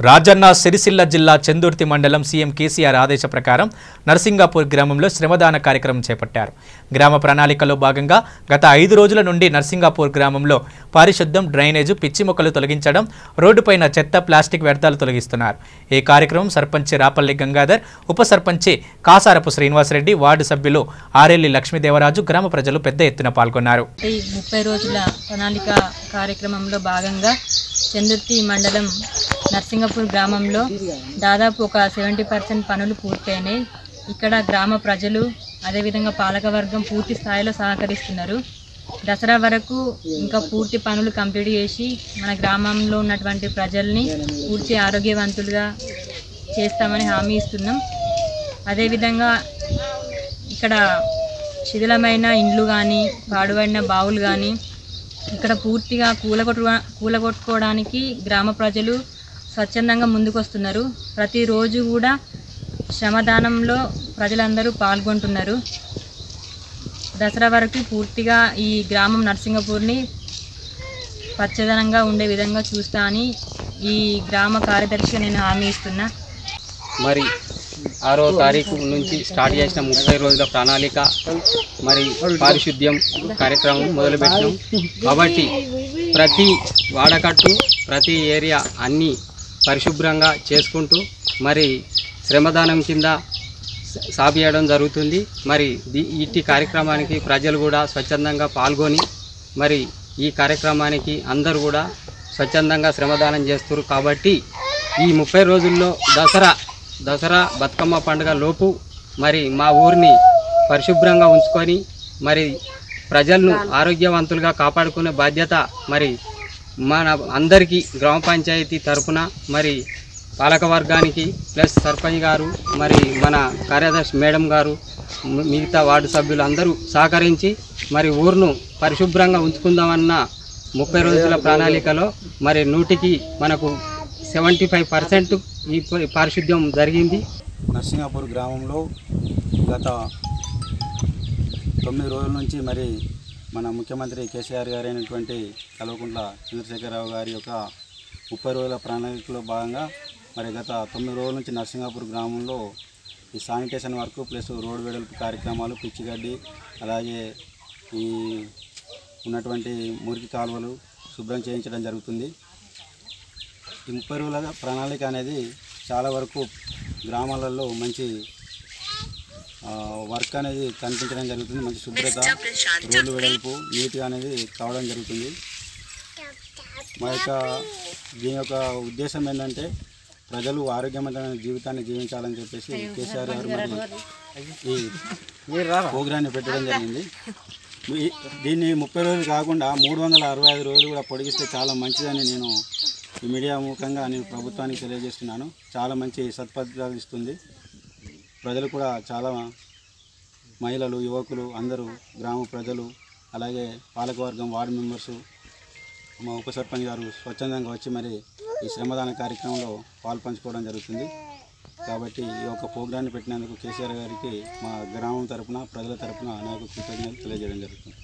రాజన్న సిరిసిల్ల జిల్లా చందుర్తి మండలం సీఎం కేసీఆర్ ఆదేశ ప్రకారం నర్సింగాపూర్ గ్రామంలో శ్రమదాన కార్యక్రమం చేపట్టారు. గ్రామ ప్రణాళికలో భాగంగా గత 5 రోజుల నుండి నర్సింగాపూర్ గ్రామంలో పారిశుద్ధ్యం, డ్రైనేజు, పిచ్చి మొక్కలు తొలగించడం, రోడ్డుపైన చెత్త, ప్లాస్టిక్ వ్యర్థాలు తొలగిస్తున్నారు. ఈ కార్యక్రమం సర్పంచి రాపల్లి గంగాధర్, ఉప సర్పంచి కాసారపు శ్రీనివాసరెడ్డి, వార్డు సభ్యులు ఆరెల్లి లక్ష్మీదేవరాజు, గ్రామ ప్రజలు పెద్ద ఎత్తున పాల్గొన్నారు. 30 రోజుల ప్రణాళిక కార్యక్రమంలో భాగంగా చందుర్తి మండలం నర్సింగపూర్ గ్రామంలో దాదాపు ఒక 70% పనులు పూర్తయినాయి. ఇక్కడ గ్రామ ప్రజలు అదేవిధంగా పాలకవర్గం పూర్తి స్థాయిలో సహకరిస్తున్నారు. దసరా వరకు ఇంకా పూర్తి పనులు కంప్లీట్ చేసి మన గ్రామంలో ఉన్నటువంటి ప్రజల్ని పూర్తి ఆరోగ్యవంతులుగా చేస్తామని హామీ ఇస్తున్నాం. అదేవిధంగా ఇక్కడ శిథిలమైన ఇండ్లు కానీ, పాడుబడిన బావులు కానీ ఇక్కడ పూర్తిగా కూలగొట్టుకోవడానికి గ్రామ ప్రజలు స్వచ్ఛందంగా ముందుకొస్తున్నారు. ప్రతిరోజు కూడా శ్రమదానంలో ప్రజలందరూ పాల్గొంటున్నారు. దసరా వరకు పూర్తిగా ఈ గ్రామం నర్సింగపూర్ని పచ్చదనంగా ఉండే విధంగా చూస్తా అని ఈ గ్రామ కార్యదర్శిగా నేను హామీ ఇస్తున్నా. మరి 6వ తారీఖు నుంచి స్టార్ట్ చేసిన 30 రోజుల ప్రణాళిక మరి పారిశుద్ధ్యం కార్యక్రమం మొదలుపెట్టినాం. కాబట్టి ప్రతి వాడకట్టు, ప్రతి ఏరియా అన్నీ పరిశుభ్రంగా చేసుకుంటూ మరి శ్రమదానం కింద సాపియడం జరుగుతుంది. మరి ఇట్టి కార్యక్రమానికి ప్రజలు కూడా స్వచ్ఛందంగా పాల్గొని మరి ఈ కార్యక్రమానికి అందరూ కూడా స్వచ్ఛందంగా శ్రమదానం చేస్తారు. కాబట్టి ఈ 30 రోజుల్లో దసరా బతుకమ్మ పండుగ లోపు మరి మా ఊరిని పరిశుభ్రంగా ఉంచుకొని మరి ప్రజలను ఆరోగ్యవంతులుగా కాపాడుకునే బాధ్యత మరి మన అందరికీ గ్రామ పంచాయతీ తరఫున మరి పాలకవర్గానికి ప్లస్ సర్పంచ్ గారు, మరి మన కార్యదర్శి మేడం గారు, మిగతా వార్డు సభ్యులు అందరూ సహకరించి మరి ఊరును పరిశుభ్రంగా ఉంచుకుందామన్న 30 రోజుల ప్రణాళికలో మరి 100కి మనకు 75% ఈ పారిశుద్ధ్యం జరిగింది. నర్సింగాపూర్ గ్రామంలో గత 9 రోజుల నుంచి మరి మన ముఖ్యమంత్రి కేసీఆర్ గారు అయినటువంటి కల్వకుంట్ల చంద్రశేఖరరావు గారి యొక్క 30 రోజుల ప్రణాళికలో భాగంగా మరి గత 9 రోజుల నుంచి నర్సింగాపూర్ గ్రామంలో ఈ శానిటేషన్ వర్క్ ప్లస్ రోడ్డు వెడల్పు కార్యక్రమాలు, పిచ్చిగడ్డి, అలాగే ఈ ఉన్నటువంటి మురికి కాలువలు శుభ్రం చేయించడం జరుగుతుంది. ఈ 30 రోజుల ప్రణాళిక అనేది చాలా వరకు గ్రామాలలో మంచి వర్క్ అనేది కనిపించడం జరుగుతుంది. మంచి శుభ్రత, రోడ్లు వెడల్పు నీట్గా అనేది కావడం జరుగుతుంది. మా యొక్క దీని యొక్క ఉద్దేశం ఏంటంటే ప్రజలు ఆరోగ్యవంతమైన జీవితాన్ని జీవించాలని చెప్పేసి కేసీఆర్ గారు మరి ఈ ప్రోగ్రాన్ని పెట్టడం జరిగింది. దీన్ని 30 రోజులు కాకుండా 365 రోజులు కూడా పొడిగిస్తే చాలా మంచిదని నేను ఈ మీడియా ముఖంగా నేను ప్రభుత్వానికి తెలియజేస్తున్నాను. చాలా మంచి సత్ఫలితాలు ఇస్తుంది. ప్రజలు కూడా చాలా మహిళలు, యువకులు అందరూ, గ్రామ ప్రజలు, అలాగే పాలకవర్గం, వార్డు మెంబర్సు, మా ఉప సర్పంచ్ గారు స్వచ్ఛందంగా వచ్చి మరి ఈ శ్రమదాన కార్యక్రమంలో పాల్పంచుకోవడం జరుగుతుంది. కాబట్టి ఈ యొక్క ప్రోగ్రాన్ని పెట్టినందుకు కేసీఆర్ గారికి మా గ్రామం తరపున, ప్రజల తరపున నాకు కృతజ్ఞతలు తెలియజేయడం జరుగుతుంది.